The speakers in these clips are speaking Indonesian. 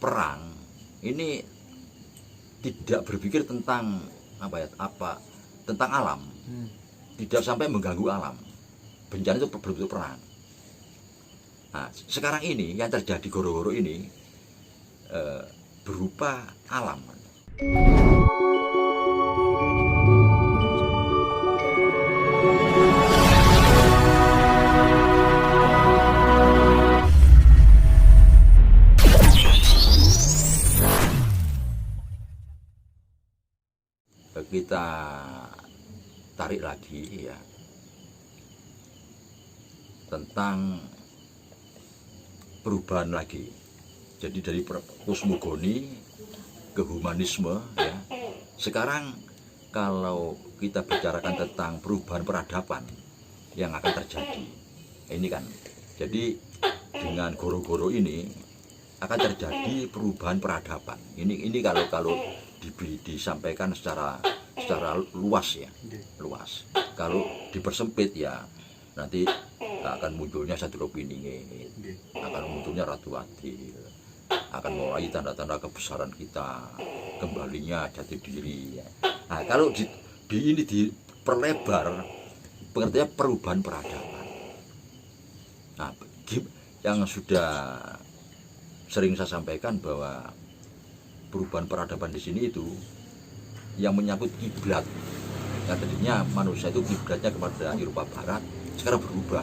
perang ini tidak berpikir tentang tentang alam, tidak sampai mengganggu alam. Bencana itu berbentuk perang. Nah, sekarang ini yang terjadi goro-goro ini berupa alam. Kita tarik lagi ya tentang perubahan lagi. Jadi dari kosmogoni ke humanisme ya. Sekarang kalau kita bicarakan tentang perubahan peradaban yang akan terjadi, ini kan. Jadi dengan goro-goro ini akan terjadi perubahan peradaban. Ini kalau disampaikan secara luas ya, luas. Kalau dipersempit ya nanti akan munculnya satu opini, akan munculnya Ratu Adil, akan mulai tanda-tanda kebesaran kita, kembalinya jati diri. Nah, kalau ini diperlebar, pengertiannya perubahan peradaban. Nah, yang sudah sering saya sampaikan bahwa perubahan peradaban di sini itu yang menyangkut kiblat. Yang tadinya manusia itu kiblatnya kepada Eropa Barat, sekarang berubah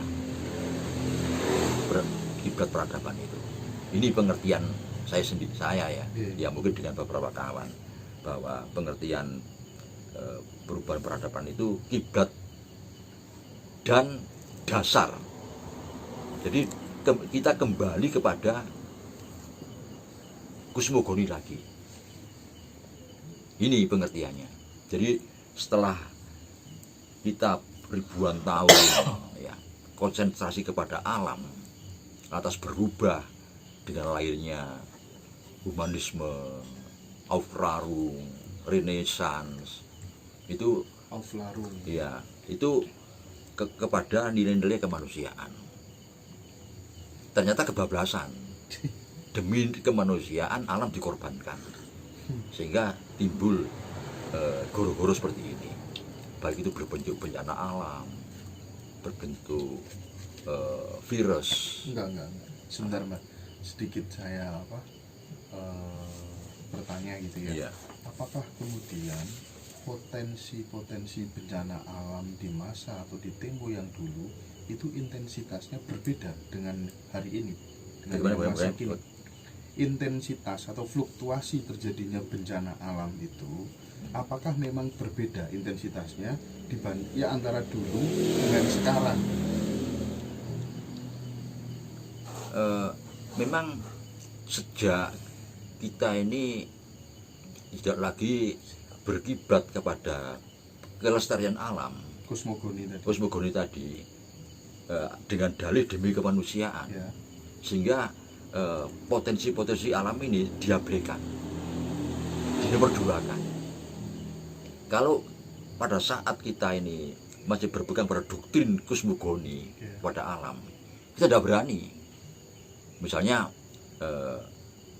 kiblat peradaban itu. Ini pengertian saya ya mungkin dengan beberapa kawan bahwa pengertian perubahan peradaban itu kiblat dan dasar. Jadi kita kembali kepada kosmogoni lagi. Ini pengertiannya. Jadi setelah kita ribuan tahun ya konsentrasi kepada alam, lantas berubah dengan lahirnya humanisme, Aufklärung, Renaissance, itu Aufklärung. Ya, itu kepada nilai-nilai kemanusiaan. Ternyata kebablasan. Demi kemanusiaan alam dikorbankan. Sehingga timbul goro-goro seperti ini. Baik itu berbentuk bencana alam, berbentuk virus. Enggak. Sebentar, Mbak. Sedikit saya bertanya gitu ya. Iya. Apakah kemudian potensi bencana alam di masa atau di tempo yang dulu itu intensitasnya berbeda dengan hari ini, dengan masa kini? Intensitas atau fluktuasi terjadinya bencana alam itu apakah memang berbeda intensitasnya antara dulu dengan sekarang? Memang sejak kita ini tidak lagi berkiblat kepada kelestarian alam, kosmogoni tadi dengan dalih demi kemanusiaan ya. Sehingga potensi-potensi alam ini diabaikan, dinomorduakan. Kalau pada saat kita ini masih berpegang pada doktrin kosmogoni pada alam, kita tidak berani. Misalnya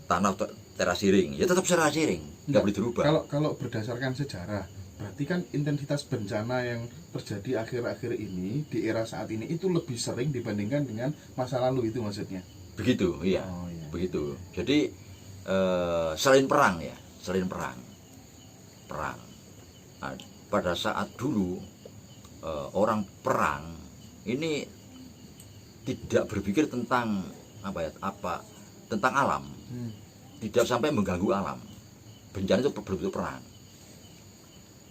tanah terasiring, ya tetap terasiring, nggak boleh dirubah. Kalau berdasarkan sejarah, berarti kan intensitas bencana yang terjadi akhir-akhir ini di era saat ini itu lebih sering dibandingkan dengan masa lalu, itu maksudnya? Begitu, iya. Begitu. Jadi selain perang. Nah, pada saat dulu orang perang ini tidak berpikir tentang tentang alam, tidak sampai mengganggu alam. Bencana itu berbentuk perang.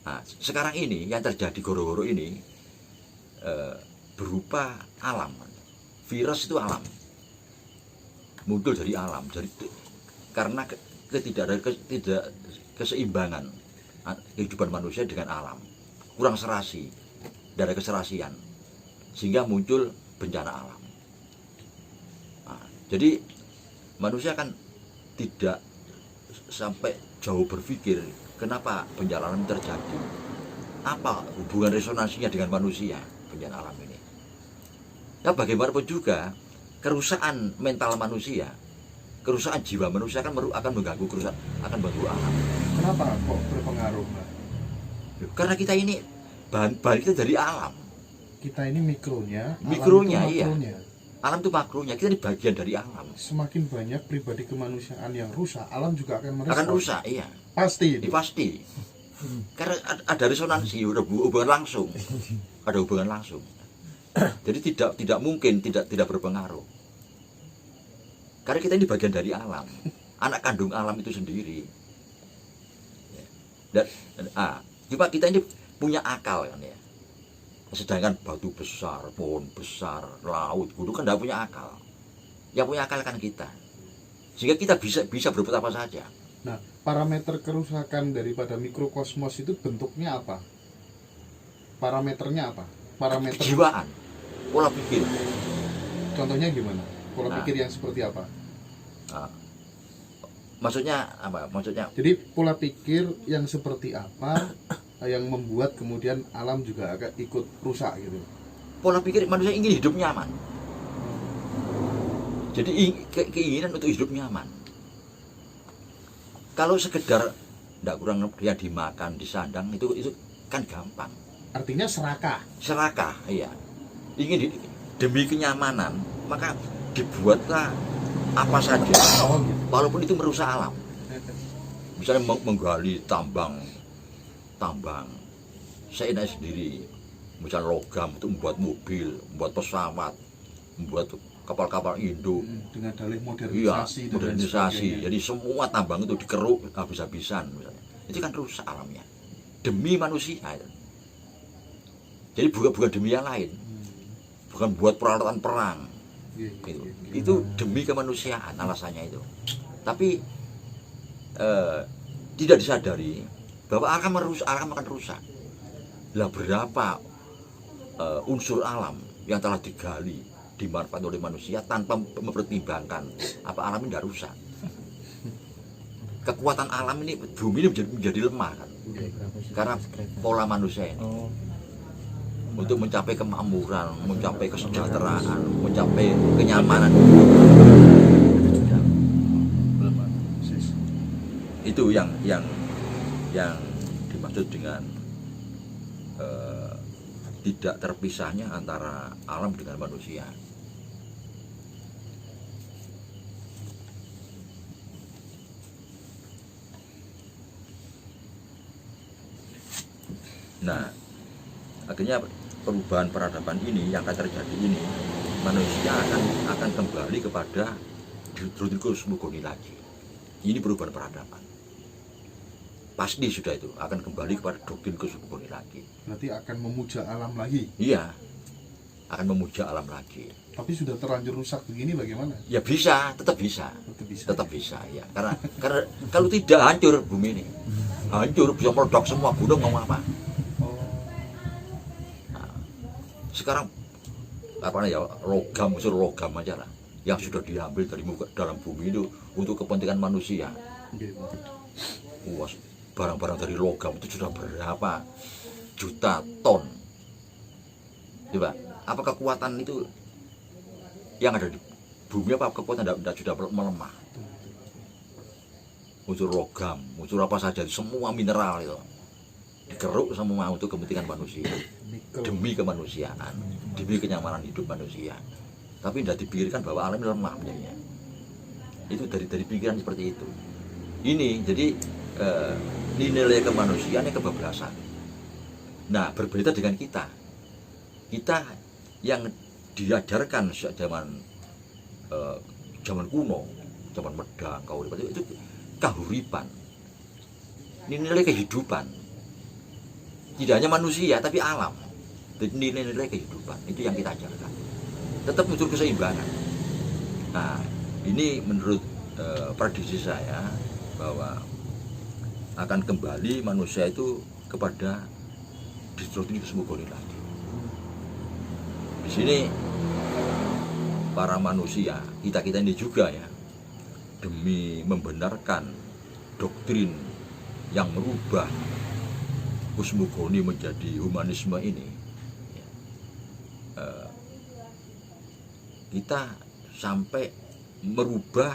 Nah, sekarang ini yang terjadi goro-goro ini berupa alam. Virus itu alam. Muncul dari alam, karena tidak keseimbangan kehidupan manusia dengan alam, kurang serasi, tidak ada keserasian, sehingga muncul bencana alam. Nah, jadi manusia kan tidak sampai jauh berpikir kenapa bencana alam terjadi, apa hubungan resonansinya dengan manusia bencana alam ini. Ya bagaimanapun juga kerusakan mental manusia kerusakan jiwa manusia kan akan mengganggu kerusakan, akan mengganggu alam. Kenapa kok berpengaruh, Pak? Karena kita ini bahan kita dari alam. Kita ini mikronya, Mikronya, alam itu iya. makronya. Alam itu makronya, kita ini bagian dari alam. Semakin banyak pribadi kemanusiaan yang rusak, alam juga akan merespon. Akan rusak, iya. Pasti Ini itu. pasti. Karena ada resonansi, ada hubungan langsung. Ada hubungan langsung. Jadi tidak mungkin tidak berpengaruh. Karena kita ini bagian dari alam. Anak kandung alam itu sendiri. Dan cuma kita ini punya akal kan ya. Sedangkan batu besar, pohon besar, laut, gunung kan tidak punya akal. Yang punya akal kan kita. Sehingga kita bisa berbuat apa saja. Nah, parameter kerusakan daripada mikrokosmos itu bentuknya apa? Parameternya apa? Parameter Kejiwaan, pola pikir. contohnya gimana? Pola Nah. pikir yang seperti apa? Nah, maksudnya apa? Maksudnya Jadi pola pikir yang seperti apa yang membuat kemudian alam juga agak ikut rusak gitu. pola pikir manusia ingin hidup nyaman. Jadi keinginan untuk hidup nyaman. Kalau sekedar tidak kurang dia dimakan, disandang itu kan gampang. Artinya serakah. Serakah, iya. Demi kenyamanan, maka dibuatlah apa saja, Oh gitu. walaupun itu merusak alam. Misalnya menggali tambang seenak sendiri, misalnya logam untuk membuat mobil, membuat pesawat, membuat kapal-kapal induk. Dengan dalih Iya, modernisasi dan lain modernisasi. sebagainya. Jadi semua tambang itu dikeruk habis-habisan misalnya. Itu kan rusak alamnya. Demi manusia itu. Jadi bukan demi yang lain. Bukan buat peralatan perang. Iya, Gitu. iya, iya. Itu demi kemanusiaan alasannya itu. Tapi tidak disadari bahwa alam akan rusak. Lah berapa unsur alam yang telah digali, dimanfaatkan oleh manusia tanpa mempertimbangkan apa alam ini tidak rusak. Kekuatan alam ini, bumi ini menjadi lemah kan, karena pola manusia ini untuk mencapai kemakmuran, mencapai kesejahteraan, mencapai kenyamanan. Itu yang dimaksud dengan tidak terpisahnya antara alam dengan manusia. Nah, akhirnya perubahan peradaban ini yang akan terjadi ini, manusia akan kembali kepada doktrin kosmogoni lagi. Ini perubahan peradaban. Pasti sudah itu akan kembali kepada doktrin kosmogoni lagi. Berarti akan memuja alam lagi. Iya, akan memuja alam lagi. Tapi sudah terlanjur rusak begini bagaimana? Ya bisa, tetap bisa, Tetap bisa. tetap bisa ya. Karena kalau tidak hancur bumi ini, hancur bisa meledak semua gunung mau apa? Oh, Sekarang apa ya, logam, unsur logam aja lah yang sudah diambil dari dalam bumi itu untuk kepentingan manusia. gitu. Wah, barang-barang dari logam itu sudah berapa juta ton. Coba, apa kekuatan itu yang ada di bumi, apa kekuatan tidak sudah melemah? Unsur logam, unsur apa saja, semua mineral itu dikeruk semua untuk kepentingan manusia, Nikel. demi kemanusiaan, demi kenyamanan hidup manusia. Tapi tidak dipikirkan bahwa alam ini lemah menjadinya. Itu dari pikiran seperti itu. Ini jadi nilai kemanusiaan yang kebablasan. Nah, berbeda dengan kita yang diajarkan sejak zaman kuno, zaman medang, kauripan itu kahuripan. Ini nilai kehidupan. Tidak hanya manusia tapi alam. Jadi nilai-nilai kehidupan itu yang kita ajarkan. Tetap muncul keseimbangan. Nah, ini menurut prediksi saya bahwa akan kembali manusia itu kepada doktrin kosmogoni lagi. Di sini para manusia, kita ini juga ya, demi membenarkan doktrin yang merubah kosmogoni menjadi humanisme ini, kita sampai merubah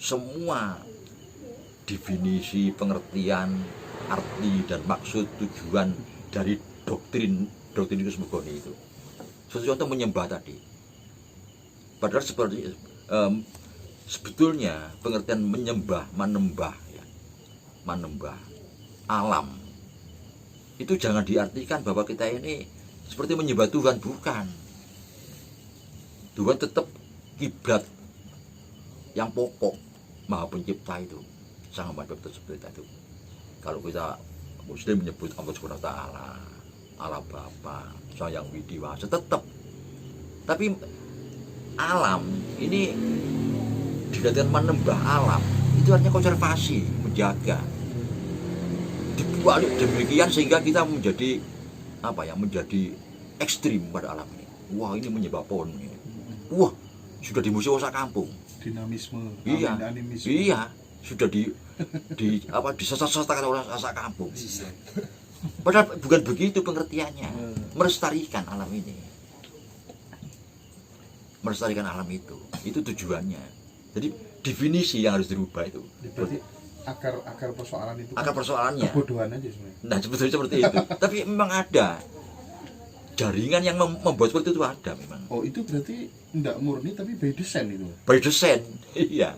semua definisi, pengertian, arti dan maksud tujuan dari doktrin kosmogoni itu. Contoh menyembah tadi. Padahal seperti sebetulnya pengertian menyembah, manembah alam itu jangan diartikan bahwa kita ini seperti menyembah Tuhan, bukan. Tuhan tetap kiblat yang pokok, Maha Pencipta itu, Sang Maha Pencipta itu. Kalau kita Muslim menyebut Allah Subhanahu wa taala, Allah Bapa, Sang Yang Widiwasa, tetap. Tapi alam ini dikatakan menembah alam, itu artinya konservasi, menjaga. Dibalik demikian sehingga kita menjadi menjadi ekstrim pada alam ini. Wah, ini menyembah pohon ini. Wah, sudah di museum kampung. Dinamisme, Iya, animisme. iya, sudah disesat-sesatkan oleh rasa kampung. Padahal bukan begitu pengertiannya. Melestarikan alam ini, melestarikan alam itu tujuannya. Jadi definisi yang harus dirubah itu. Berarti akar persoalan itu Akar persoalannya. kebodohan aja sebenarnya. Nah, sebetulnya seperti itu. Tapi memang ada jaringan yang membuat seperti itu, ada memang. Oh, itu berarti enggak murni tapi by design itu. By design, iya.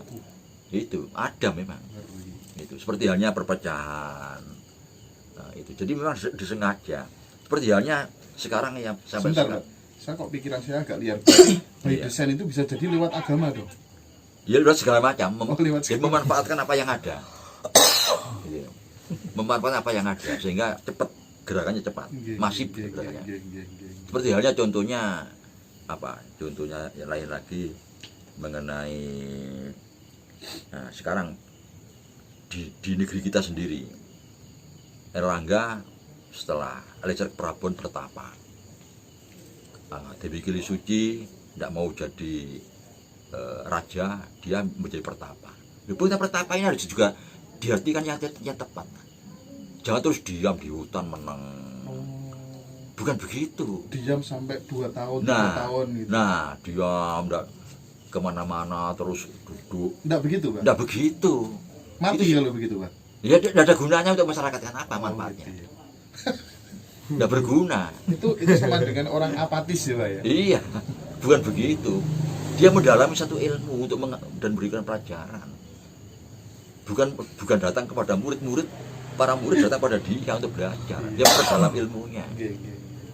Itu ada memang. Itu seperti halnya perpecahan. Nah, itu. Jadi memang disengaja. Seperti halnya sekarang yang sampai Sebentar, Pak. Saya kok pikiran saya agak liar. By Iya. design itu bisa jadi lewat agama dong. ya lewat segala macam, lewat jadi memanfaatkan apa yang ada. Iya. Memanfaatkan apa yang ada sehingga cepat, gerakannya cepat, masif gerakannya. Seperti halnya contohnya contohnya yang lain lagi mengenai sekarang di negeri kita sendiri, Erlangga setelah Lecet Prabon bertapa, Dewi Kili Suci tidak mau jadi raja, dia menjadi pertapa. Kita pertapa ini harus juga diartikan yang tepat. Jangan terus diam di hutan menang. Bukan begitu. Diam sampai 2 tahun, 3 tahun gitu. Nah, diam, enggak kemana-mana terus duduk. Enggak begitu, Pak? Enggak begitu. Mati kalau begitu, Pak? Ya, tidak ada gunanya untuk masyarakat, kan apa manfaatnya? Gitu ya. Enggak berguna. Itu sama dengan orang apatis ya, Pak ya? Iya, bukan begitu. Dia mendalami satu ilmu untuk dan memberikan pelajaran. Bukan datang kepada murid-murid, para murid datang pada dia untuk belajar. Dia memperdalam ilmunya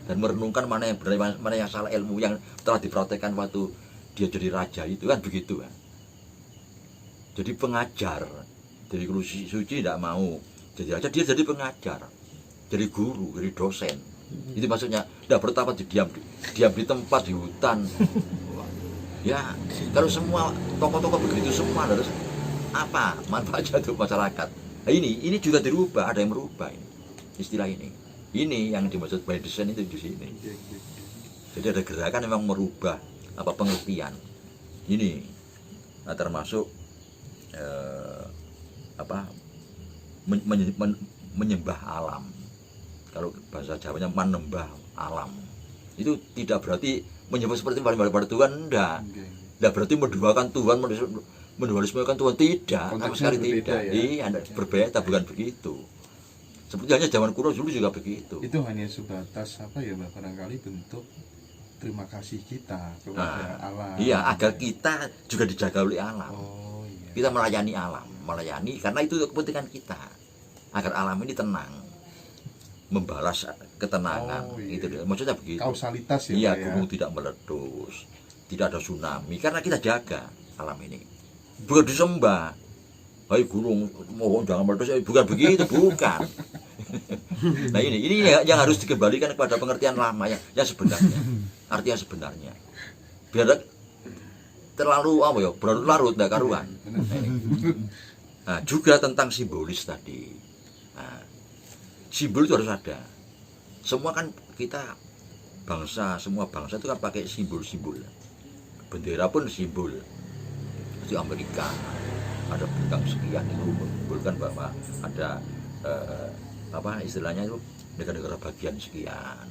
dan merenungkan mana yang benar, mana yang salah, ilmu yang telah dipraktekkan waktu dia jadi raja itu, kan begitu kan. Jadi pengajar. Jadi Kili Suci tidak mau jadi raja, dia jadi pengajar, jadi guru, jadi dosen. Itu maksudnya, tidak bertapa diam di tempat, di hutan. Ya, kalau semua tokoh-tokoh begitu semua harus apa manfaatnya untuk masyarakat. Nah, ini juga dirubah, ada yang merubah ini, istilah ini. Ini yang dimaksud by design itu di sini. Jadi ada gerakan memang merubah pengertian. Ini termasuk menyembah alam. Kalau bahasa Jawanya menembah alam. Itu tidak berarti menyembah seperti pada Tuhan, enggak. Enggak berarti menduakan Tuhan, mendualismekan Tuhan, tidak, sama sekali tidak. Ya? Iya, berbeda, bukan begitu. Seperti hanya zaman kuno dulu juga begitu. Itu hanya sebatas barangkali bentuk terima kasih kita kepada alam. Iya, agar kita juga dijaga oleh alam. Oh, iya. Kita melayani alam, karena itu kepentingan kita. Agar alam ini tenang, membalas ketenangan, gitu. Maksudnya begitu. Kausalitas ya, iya, Pak, ya? gunung tidak meletus, tidak ada tsunami, karena kita jaga alam ini. Bukan disembah, hai gunung, mohon jangan meletus, bukan begitu, bukan. Nah, ini yang harus dikembalikan kepada pengertian lama yang sebenarnya, arti yang sebenarnya. Biar terlalu berlarut-larut, tidak karuan. Nah, juga tentang simbolis tadi. Nah, simbol itu harus ada. Semua kan kita semua bangsa itu kan pakai simbol-simbol. Bendera pun simbol. Di Amerika ada bintang sekian, itu menunjukkan bahwa ada istilahnya itu negara-negara bagian sekian.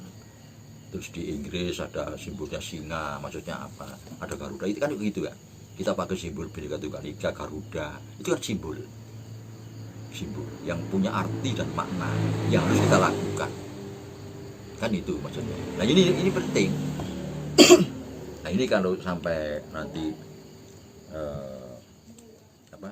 Terus di Inggris ada simbolnya singa, maksudnya apa? Ada Garuda, itu kan begitu kan. kita pakai simbol Bhinneka Tunggal Ika, Garuda, itu kan simbol yang punya arti dan makna yang harus kita lakukan, kan itu maksudnya. Nah ini penting. Nah ini kalau sampai nanti apa